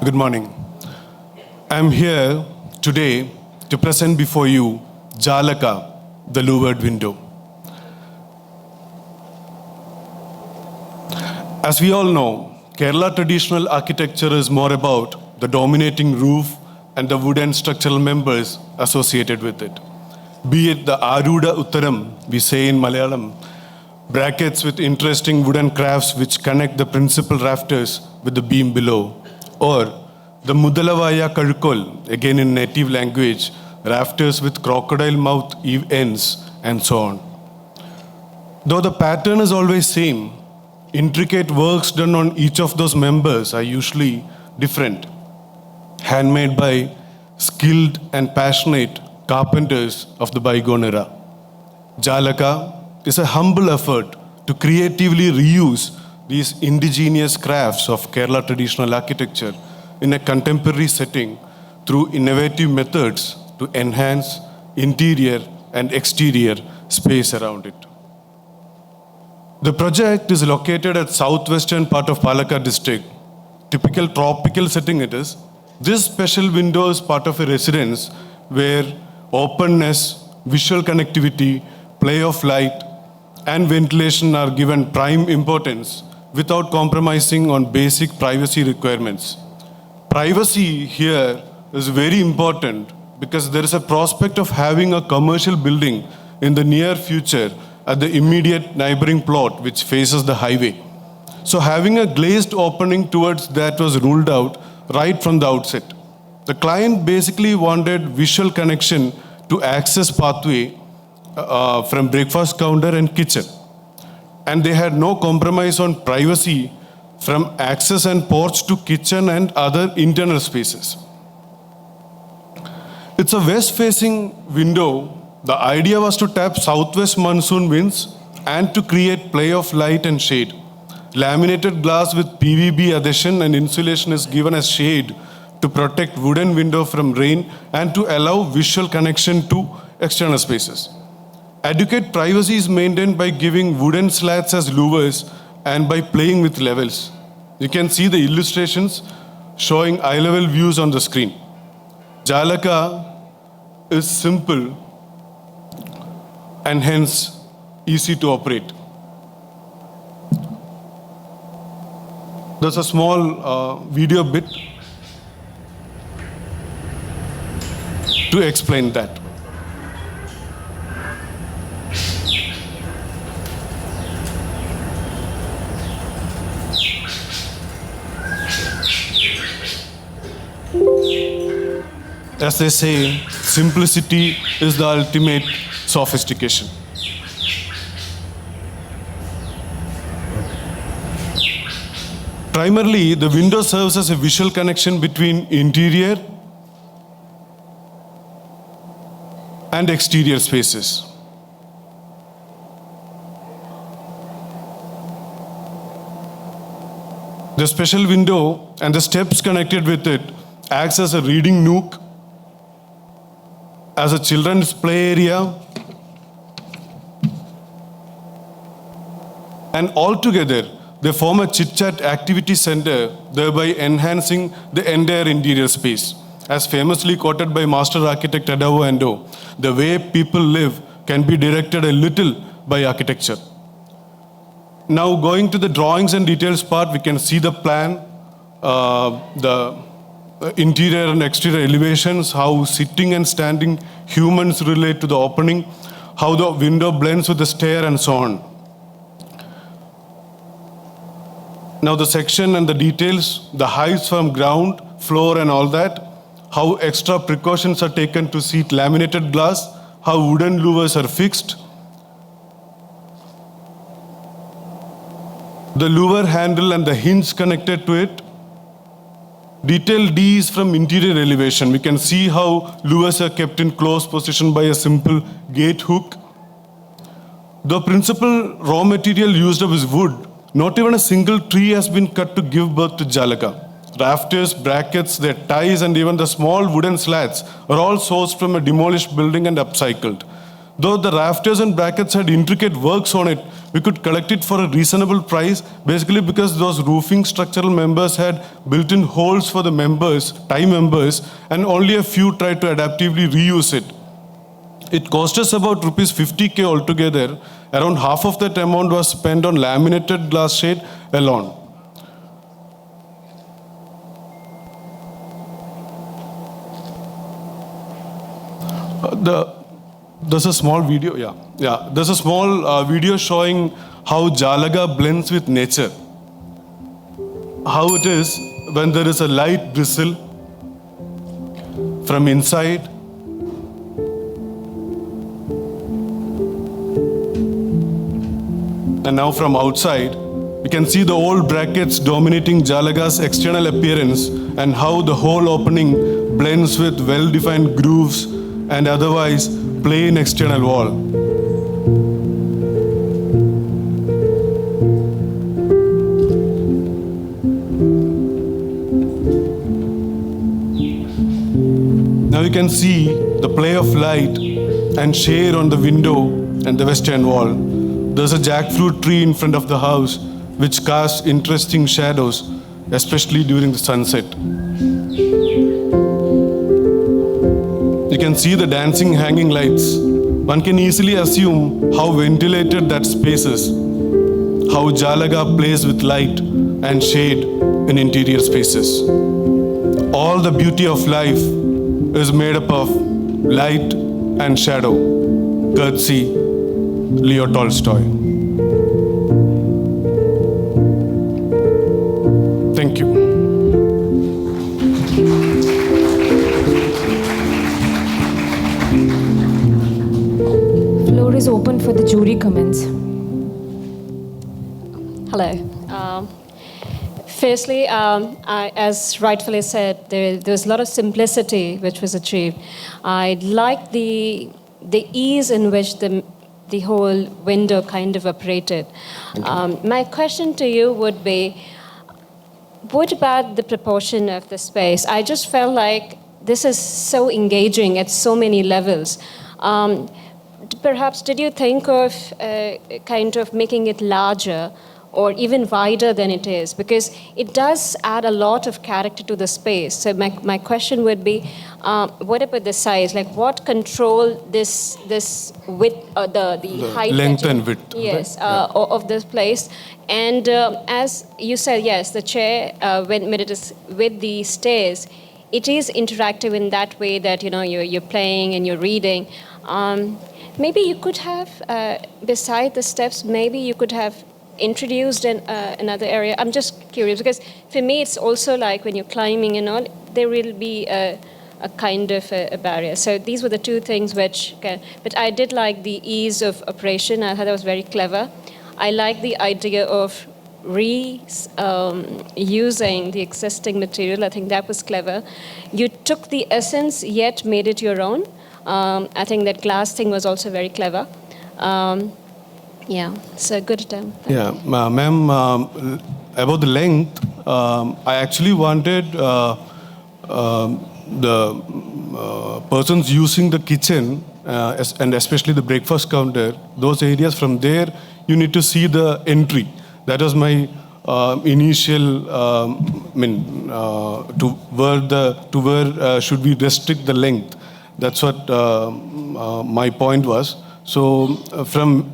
Good morning. I'm here today to present before you Jalaka, the Louvered window. As we all know, Kerala traditional architecture is more about the dominating roof and the wooden structural members associated with it. Be it the Aruda Uttaram, we say in Malayalam, brackets with interesting wooden crafts which connect the principal rafters with the beam below, or the Mudalavaya Kadukol, again in native language, rafters with crocodile mouth ends, and so on. Though the pattern is always same, intricate works done on each of those members are usually different, handmade by skilled and passionate carpenters of the bygone era. Jalaka is a humble effort to creatively reuse these indigenous crafts of Kerala traditional architecture in a contemporary setting through innovative methods to enhance interior and exterior space around it. The project is located at southwestern part of Palakkad district. Typical tropical setting it is. This special window is part of a residence where openness, visual connectivity, play of light, and ventilation are given prime importance without compromising on basic privacy requirements. Privacy here is very important because there is a prospect of having a commercial building in the near future at the immediate neighboring plot which faces the highway. So having a glazed opening towards that was ruled out right from the outset. The client basically wanted visual connection to access pathway from breakfast counter and kitchen. And they had no compromise on privacy from access and porch to kitchen and other internal spaces. It's a west-facing window. The idea was to tap southwest monsoon winds and to create play of light and shade. Laminated glass with PVB adhesion and insulation is given as shade to protect wooden window from rain and to allow visual connection to external spaces. Adequate privacy is maintained by giving wooden slats as louvers and by playing with levels. You can see the illustrations showing eye-level views on the screen. Jalaka is simple and hence easy to operate. There's a small video bit to explain that. As they say, simplicity is the ultimate sophistication. Primarily, the window serves as a visual connection between interior and exterior spaces. The special window and the steps connected with it acts as a reading nook, as a children's play area, and altogether they form a chit-chat activity center, thereby enhancing the entire interior space. As famously quoted by master architect Adavo Ando, the way people live can be directed a little by architecture. Now going to the drawings and details part, we can see the plan, the interior and exterior elevations, how sitting and standing humans relate to the opening, how the window blends with the stair and so on. Now the section and the details, the heights from ground, floor and all that, how extra precautions are taken to seat laminated glass, how wooden louvers are fixed, the louver handle and the hinge connected to it. Detail D is from interior elevation. We can see how louvers are kept in close position by a simple gate hook. The principal raw material used up is wood. Not even a single tree has been cut to give birth to Jalaka. Rafters, brackets, their ties, and even the small wooden slats are all sourced from a demolished building and upcycled. Though the rafters and brackets had intricate works on it, we could collect it for a reasonable price, basically because those roofing structural members had built-in holes for the members, Thai members, and only a few tried to adaptively reuse it. It cost us about rupees 50K altogether. Around half of that amount was spent on laminated glass shade alone. There's a small video, yeah. There's a small video showing how Jalaka blends with nature. How it is when there is a light drizzle from inside. And now from outside, we can see the old brackets dominating Jalaka's external appearance and how the whole opening blends with well-defined grooves and otherwise plain external wall. Now you can see the play of light and shade on the window and the western wall. There's a jackfruit tree in front of the house which casts interesting shadows, especially during the sunset. You can see the dancing hanging lights. One can easily assume how ventilated that space is, how Jalaka plays with light and shade in interior spaces. All the beauty of life is made up of light and shadow, courtesy Leo Tolstoy. Thank you. Floor is open for the jury comments. Hello. Firstly, as rightfully said, there was a lot of simplicity which was achieved. I like the ease in which the whole window kind of operated. My question to you would be, what about the proportion of the space? I just felt like this is so engaging at so many levels. Perhaps did you think of kind of making it larger or even wider than it is? Because it does add a lot of character to the space. So my question would be, what about the size? Like what control this width, the height? Length and width. Yes, of this place. And as you said, yes, the chair, when it is with the stairs, it is interactive in that way that, you're playing and you're reading. Maybe you could have, beside the steps, maybe you could have introduced another area. I'm just curious because for me it's also like when you're climbing and all, there will be a kind of a barrier. So these were the two things but I did like the ease of operation. I thought that was very clever. I like the idea of using the existing material. I think that was clever. You took the essence yet made it your own. I think that glass thing was also very clever. Yeah, so good attempt. Yeah, ma'am, about the length, I actually wanted the persons using the kitchen and especially the breakfast counter, those areas from there, you need to see the entry. That was my initial, to where should we restrict the length. That's what my point was. So from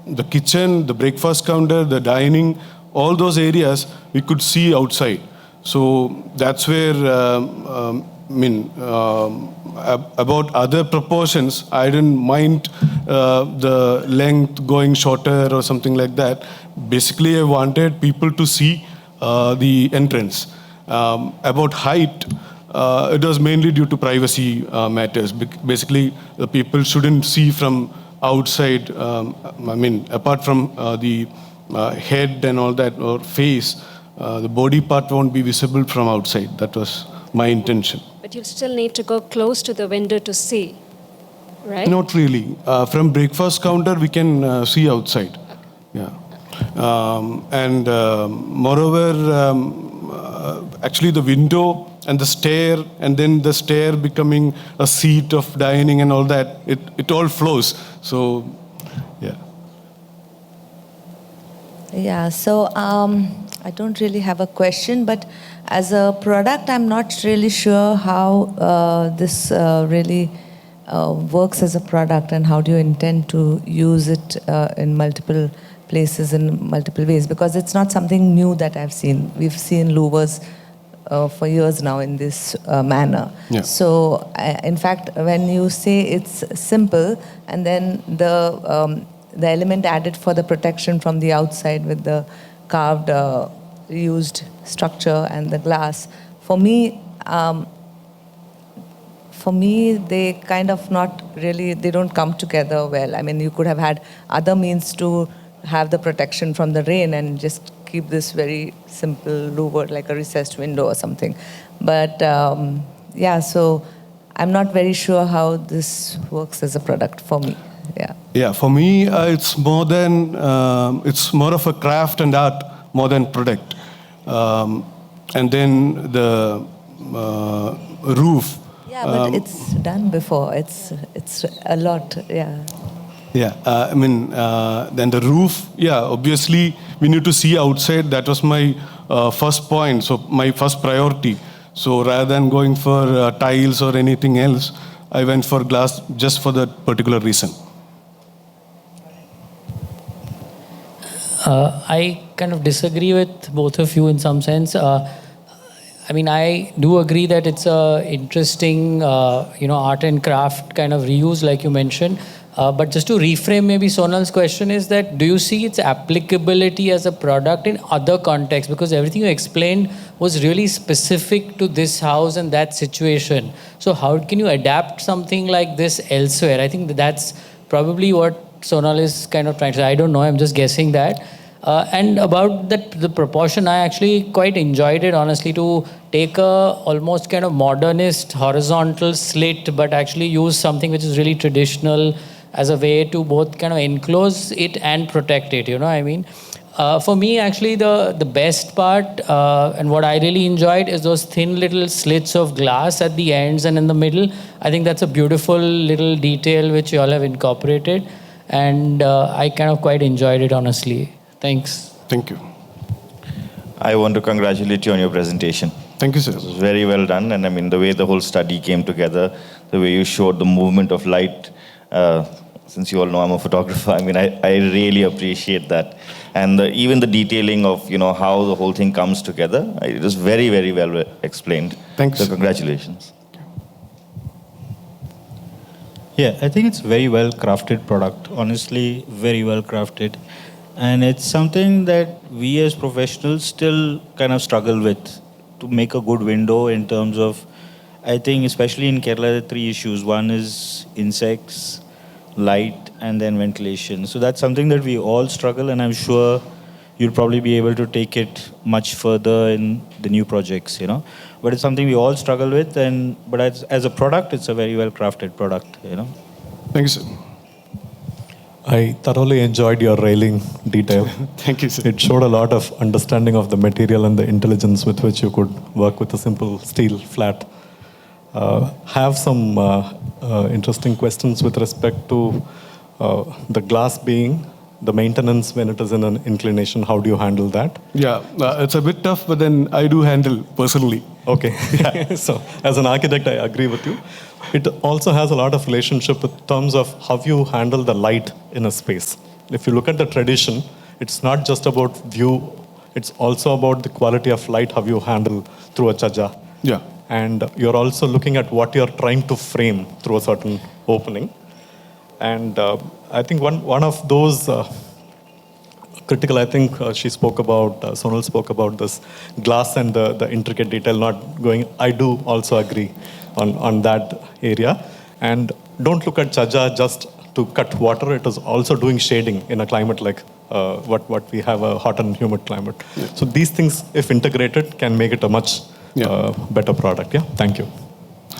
the kitchen, the breakfast counter, the dining, all those areas we could see outside. So that's where, about other proportions, I didn't mind the length going shorter or something like that. Basically, I wanted people to see the entrance. About height, it was mainly due to privacy matters. Basically, the people shouldn't see from outside, apart from the head and all that, or face, the body part won't be visible from outside. That was my intention. But you still need to go close to the window to see, right? Not really. From breakfast counter, we can see outside. Yeah. And moreover, actually the window and the stair, and then the stair becoming a seat of dining and all that, it all flows. So, yeah. Yeah, so I don't really have a question, but as a product, I'm not really sure how this really works as a product, and how do you intend to use it in multiple places in multiple ways, because it's not something new that I've seen. We've seen louvers for years now in this manner. Yeah. So, in fact, when you say it's simple, and then the element added for the protection from the outside with the carved, used structure and the glass, for me, they kind of not really, they don't come together well. I mean, you could have had other means to have the protection from the rain and just keep this very simple louver, like a recessed window or something. But yeah, so I'm not very sure how this works as a product for me. Yeah. Yeah, for me, it's more than, it's more of a craft and art more than product. And then the roof. Yeah, but it's done before. It's a lot, yeah. Yeah, I mean, then the roof, yeah, obviously we need to see outside. That was my first point, so my first priority. So rather than going for tiles or anything else, I went for glass just for that particular reason. I kind of disagree with both of you in some sense. I mean, I do agree that it's a interesting, art and craft kind of reuse, like you mentioned. But just to reframe maybe Sonal's question is that, do you see its applicability as a product in other contexts? Because everything you explained was really specific to this house and that situation. So how can you adapt something like this elsewhere? I think that's probably what Sonal is kind of trying to say. I don't know, I'm just guessing that. And about the proportion, I actually quite enjoyed it, honestly, to take a almost kind of modernist horizontal slit, but actually use something which is really traditional as a way to both kind of enclose it and protect it, I mean. For me, actually, the best part and what I really enjoyed is those thin little slits of glass at the ends and in the middle. I think that's a beautiful little detail which you all have incorporated. And I kind of quite enjoyed it, honestly. Thanks. Thank you. I want to congratulate you on your presentation. Thank you, sir. It was very well done. And I mean, the way the whole study came together, the way you showed the movement of light, since you all know I'm a photographer, I mean, I really appreciate that. And even the detailing of, how the whole thing comes together, it was very, very well explained. Thanks. So congratulations. Yeah, I think it's a very well crafted product. Honestly, very well crafted. And it's something that we as professionals still kind of struggle with to make a good window in terms of, I think especially in Kerala, there are three issues. One is insects, light, and then ventilation. So that's something that we all struggle, and I'm sure you'll probably be able to take it much further in the new projects, But it's something we all struggle with, but as a product, it's a very well crafted product, Thank you, sir. I thoroughly enjoyed your railing detail. Thank you, sir. It showed a lot of understanding of the material and the intelligence with which you could work with a simple steel flat. Have some interesting questions with respect to the glass being the maintenance when it is in an inclination. How do you handle that? Yeah, it's a bit tough, but then I do handle personally. Okay. So as an architect, I agree with you. It also has a lot of relationship with terms of how you handle the light in a space. If you look at the tradition, it's not just about view, it's also about the quality of light, how you handle through a chaja. Yeah. And you're also looking at what you're trying to frame through a certain opening. And I think one of those critical, I think she spoke about, Sonal spoke about this glass and the intricate detail not going. I do also agree on that area. And don't look at chaja just to cut water. It is also doing shading in a climate like what we have, a hot and humid climate. Yeah. So these things, if integrated, can make it a much better product. Yeah, thank you.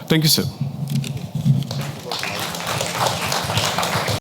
Thank you, sir.